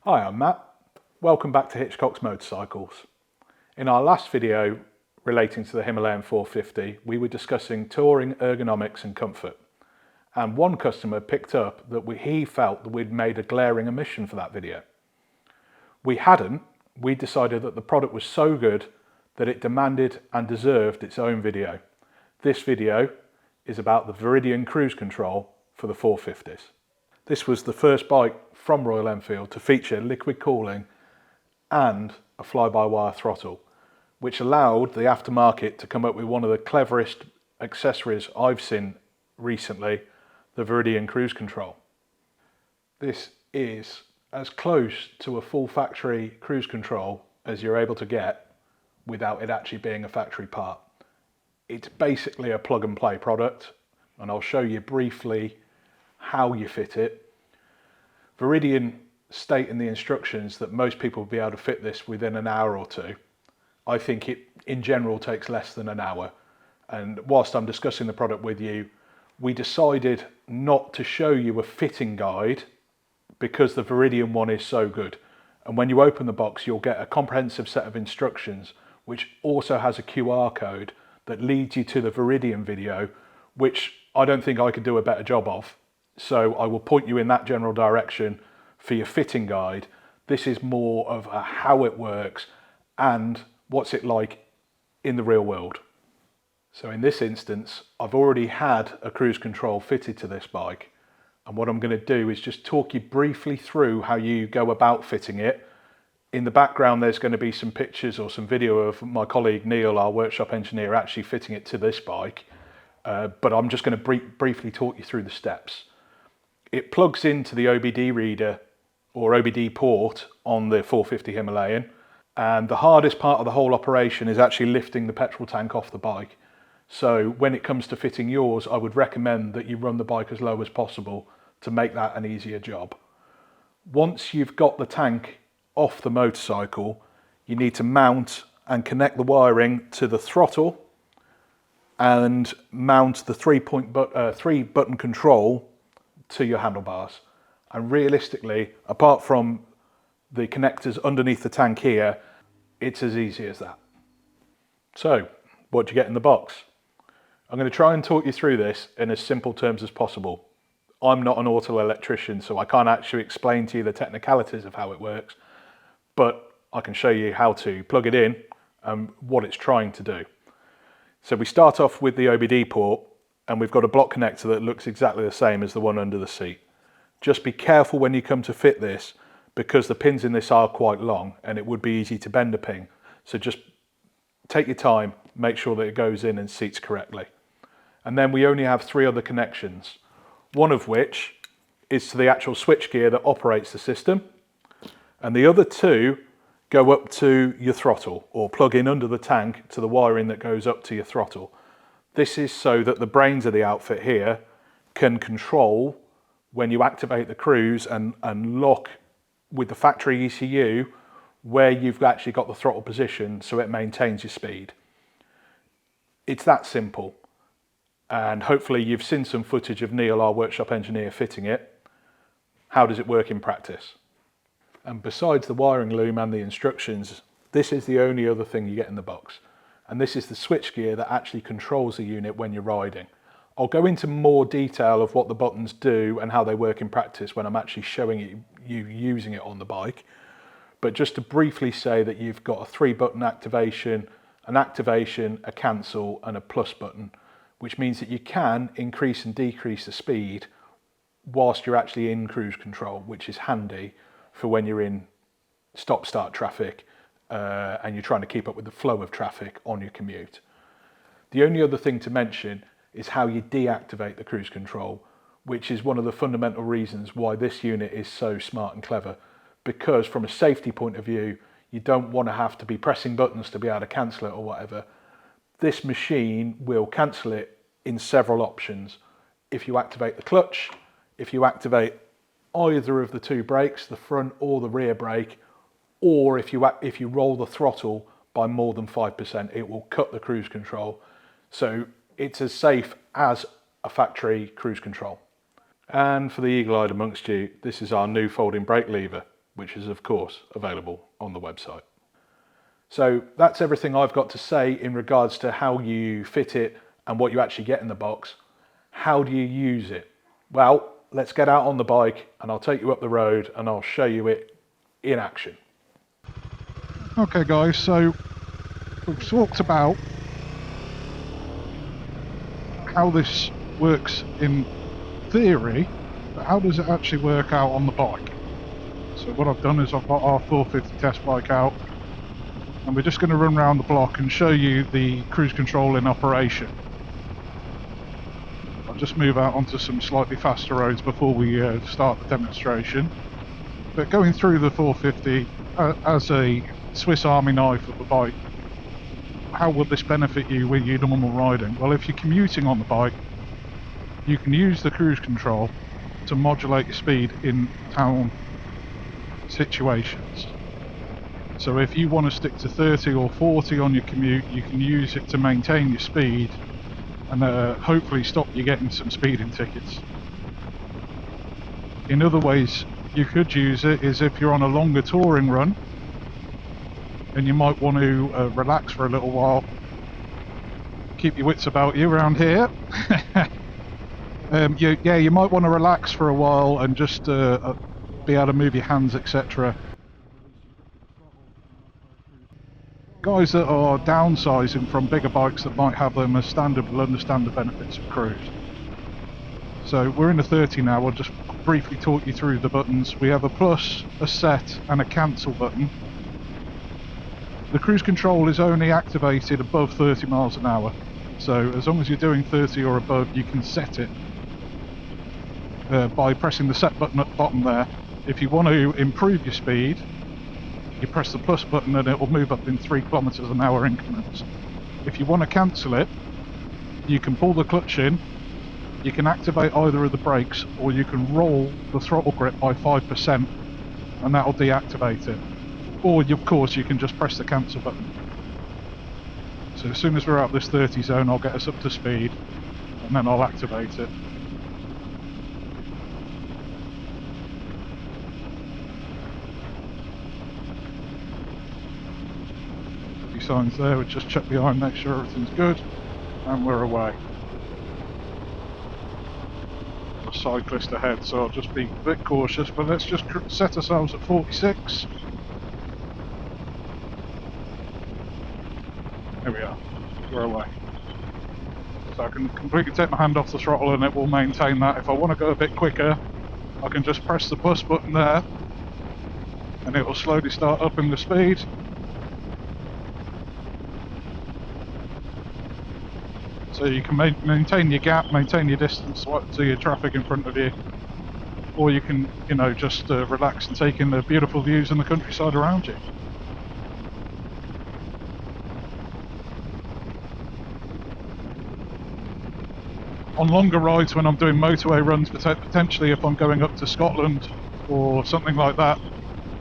Hi, I'm Matt. Welcome back to Hitchcock's Motorcycles. In our last video relating to the Himalayan 450, we were discussing touring ergonomics and comfort. And one customer picked up that he felt that we'd made a glaring omission for that video. We hadn't. We decided that the product was so good that it demanded and deserved its own video. This video is about the Veridian Cruise Control for the 450s. This was the first bike from Royal Enfield to feature liquid cooling and a fly-by-wire throttle, which allowed the aftermarket to come up with one of the cleverest accessories I've seen recently, the Veridian Cruise Control. This is as close to a full factory cruise control as you're able to get without it actually being a factory part. It's basically a plug and play product, and I'll show you briefly how you fit it. Veridian state in the instructions that most people will be able to fit this within an hour or two. I think it in general takes less than an hour, and whilst I'm discussing the product with you, we decided not to show you a fitting guide because the Veridian one is so good. And when you open the box, you'll get a comprehensive set of instructions which also has a QR code that leads you to the Veridian video, which I don't think I could do a better job of. So I will point you in that general direction for your fitting guide. This is more of a how it works and what's it like in the real world. So in this instance, I've already had a cruise control fitted to this bike. And what I'm going to do is just talk you briefly through how you go about fitting it. In the background, there's going to be some pictures or some video of my colleague Neil, our workshop engineer, actually fitting it to this bike. But I'm just going to briefly talk you through the steps. It plugs into the OBD reader or OBD port on the 450 Himalayan. And the hardest part of the whole operation is actually lifting the petrol tank off the bike. So when it comes to fitting yours, I would recommend that you run the bike as low as possible to make that an easier job. Once you've got the tank off the motorcycle, you need to mount and connect the wiring to the throttle and mount the three button control to your handlebars. And realistically, apart from the connectors underneath the tank here, it's as easy as that. So what do you get in the box? I'm going to try and talk you through this in as simple terms as possible. I'm not an auto electrician, so I can't actually explain to you the technicalities of how it works, but I can show you how to plug it in and what it's trying to do. So we start off with the OBD port, and we've got a block connector that looks exactly the same as the one under the seat. Just be careful when you come to fit this, because the pins in this are quite long and it would be easy to bend a pin. So just take your time, make sure that it goes in and seats correctly. And then we only have 3 other connections, one of which is to the actual switchgear that operates the system, and the other 2 go up to your throttle or plug in under the tank to the wiring that goes up to your throttle. This is so that the brains of the outfit here can control when you activate the cruise and lock with the factory ECU where you've actually got the throttle position so it maintains your speed. It's that simple. And hopefully you've seen some footage of Neil, our workshop engineer, fitting it. How does it work in practice? And besides the wiring loom and the instructions, this is the only other thing you get in the box. And this is the switchgear that actually controls the unit when you're riding. I'll go into more detail of what the buttons do and how they work in practice when I'm actually showing you using it on the bike. But just to briefly say that you've got a 3-button activation, an activation, a cancel, and a plus button, which means that you can increase and decrease the speed whilst you're actually in cruise control, which is handy for when you're in stop-start traffic and you're trying to keep up with the flow of traffic on your commute. The only other thing to mention is how you deactivate the cruise control, which is one of the fundamental reasons why this unit is so smart and clever, because from a safety point of view, you don't want to have to be pressing buttons to be able to cancel it or whatever. This machine will cancel it in several options. If you activate the clutch, if you activate either of the 2 brakes, the front or the rear brake, or if you roll the throttle by more than 5%, it will cut the cruise control. So it's as safe as a factory cruise control. And for the eagle-eyed amongst you, this is our new folding brake lever. which is of course available on the website. So that's everything I've got to say in regards to how you fit it and what you actually get in the box. How do you use it? Well, let's get out on the bike and I'll take you up the road and I'll show you it in action. Okay guys, so we've talked about how this works in theory, but how does it actually work out on the bike? So what I've done is I've got our 450 test bike out, and we're just going to run around the block and show you the cruise control in operation. I'll just move out onto some slightly faster roads before we start the demonstration. But going through the 450 as a Swiss Army knife of a bike, how will this benefit you with your normal riding? Well, if you're commuting on the bike, you can use the cruise control to modulate your speed in town situations. So if you want to stick to 30 or 40 on your commute, you can use it to maintain your speed and hopefully stop you getting some speeding tickets. In other ways you could use it is if you're on a longer touring run and you might want to relax for a little while, keep your wits about you around here. You might want to relax for a while and just be able to move your hands, etc. Guys that are downsizing from bigger bikes that might have them as standard will understand the benefits of cruise. So we're in the 30 now. I'll just briefly talk you through the buttons. We have a plus, a set and a cancel button. The cruise control is only activated above 30 miles an hour. So as long as you're doing 30 or above, you can set it by pressing the set button at the bottom there. If you want to improve your speed, you press the plus button and it will move up in 3 kilometers an hour increments. If you want to cancel it, you can pull the clutch in, you can activate either of the brakes, or you can roll the throttle grip by 5% and that will deactivate it. Or of course you can just press the cancel button. So as soon as we're out of this 30 zone, I'll get us up to speed and then I'll activate it. A few signs there, we'll just check behind, make sure everything's good, and we're away. A cyclist ahead, so I'll just be a bit cautious, but let's just set ourselves at 46. There we are, we're away. So I can completely take my hand off the throttle and it will maintain that. If I want to go a bit quicker, I can just press the plus button there and it will slowly start upping the speed. So you can maintain your gap, maintain your distance to your traffic in front of you, or you can, just relax and take in the beautiful views in the countryside around you. On longer rides, when I'm doing motorway runs, potentially if I'm going up to Scotland or something like that,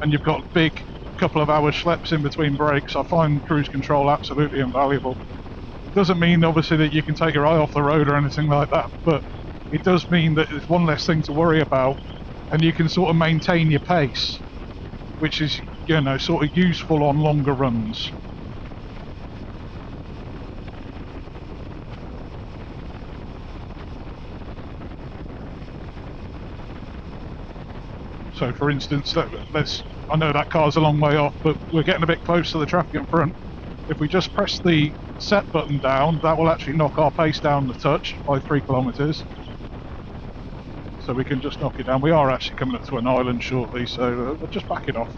and you've got big couple of hours schleps in between breaks, I find cruise control absolutely invaluable. It doesn't mean obviously that you can take your eye off the road or anything like that, but it does mean that there's one less thing to worry about and you can sort of maintain your pace, which is, sort of useful on longer runs. So for instance, I know that car's a long way off, but we're getting a bit close to the traffic in front. If we just press the set button down, that will actually knock our pace down the touch by 3 kilometers. So we can just knock it down. We are actually coming up to an island shortly, so we'll just back it off,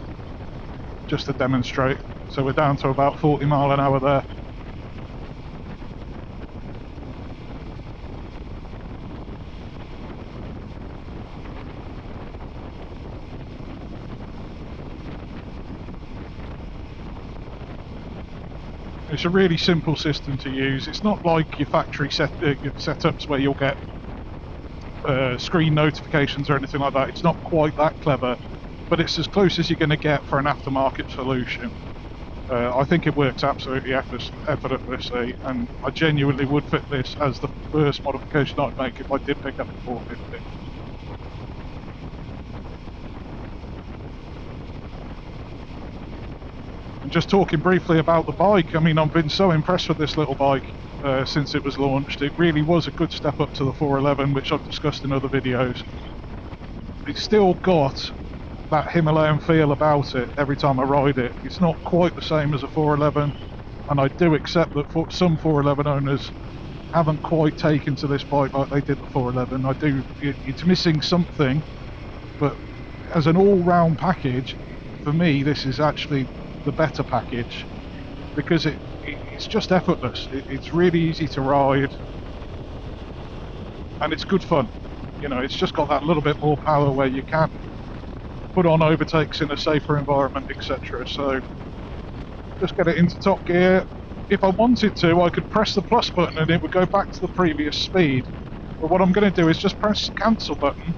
just to demonstrate. So we're down to about 40 mile an hour there. It's a really simple system to use. It's not like your factory setups where you'll get screen notifications or anything like that. It's not quite that clever, but it's as close as you're going to get for an aftermarket solution. I think it works absolutely effortlessly, and I genuinely would fit this as the first modification I'd make if I did pick up a 450. And just talking briefly about the bike, I mean, I've been so impressed with this little bike since it was launched. It really was a good step up to the 411, which I've discussed in other videos. It's still got that Himalayan feel about it every time I ride it. It's not quite the same as a 411, and I do accept that some 411 owners haven't quite taken to this bike like they did the 411. It's missing something, but as an all-round package, for me, this is actually the better package, because it's just effortless. It's really easy to ride, and it's good fun. You know, it's just got that little bit more power where you can put on overtakes in a safer environment, etc. So just get it into top gear. If I wanted to, I could press the plus button and it would go back to the previous speed. But what I'm going to do is just press the cancel button,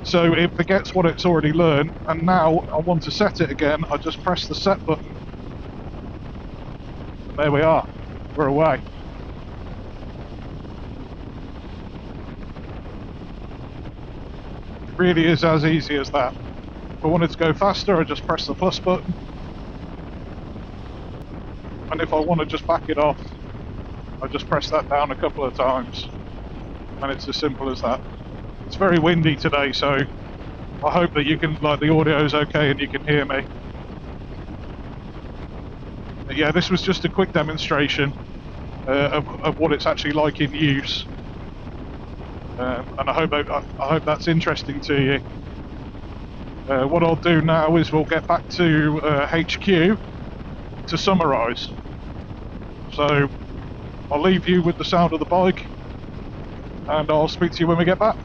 so it forgets what it's already learned, and now I want to set it again. I just press the set button. And there we are. We're away. It really is as easy as that. If I wanted to go faster, I just press the plus button. And if I want to just back it off, I just press that down a couple of times. And it's as simple as that. It's very windy today, so I hope that you can, like, the audio is okay and you can hear me. But yeah, this was just a quick demonstration of what it's actually like in use. And I hope that's interesting to you. What I'll do now is we'll get back to HQ to summarise. So I'll leave you with the sound of the bike, and I'll speak to you when we get back.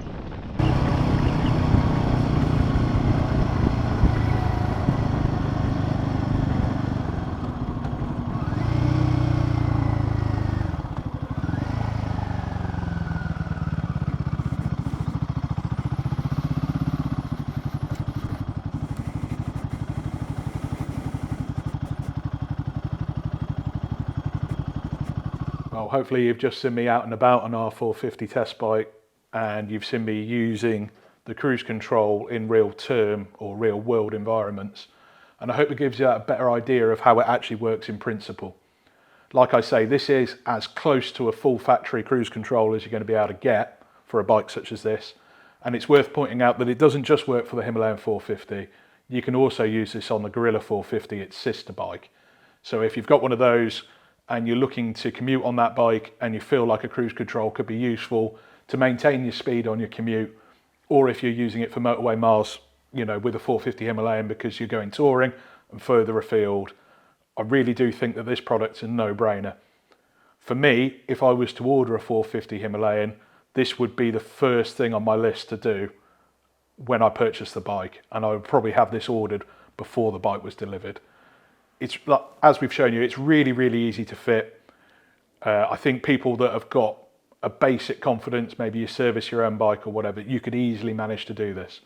Well, hopefully you've just seen me out and about on our 450 test bike, and you've seen me using the cruise control in real term or real world environments. And I hope it gives you a better idea of how it actually works in principle. Like I say, this is as close to a full factory cruise control as you're going to be able to get for a bike such as this. And it's worth pointing out that it doesn't just work for the Himalayan 450. You can also use this on the Gorilla 450, its sister bike. So if you've got one of those and you're looking to commute on that bike and you feel like a cruise control could be useful to maintain your speed on your commute, or if you're using it for motorway miles, you know, with a 450 Himalayan because you're going touring and further afield, I really do think that this product's a no-brainer. For me, if I was to order a 450 Himalayan, this would be the first thing on my list to do when I purchase the bike, and I would probably have this ordered before the bike was delivered. It's, as we've shown you, it's really, really easy to fit. I think people that have got a basic confidence, maybe you service your own bike or whatever, you could easily manage to do this.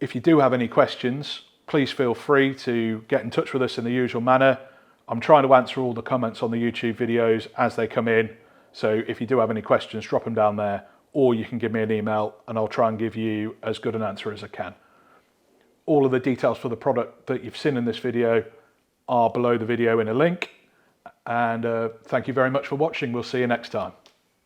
If you do have any questions, please feel free to get in touch with us in the usual manner. I'm trying to answer all the comments on the YouTube videos as they come in. So if you do have any questions, drop them down there, or you can give me an email and I'll try and give you as good an answer as I can. All of the details for the product that you've seen in this video are below the video in a link. And thank you very much for watching. We'll see you next time.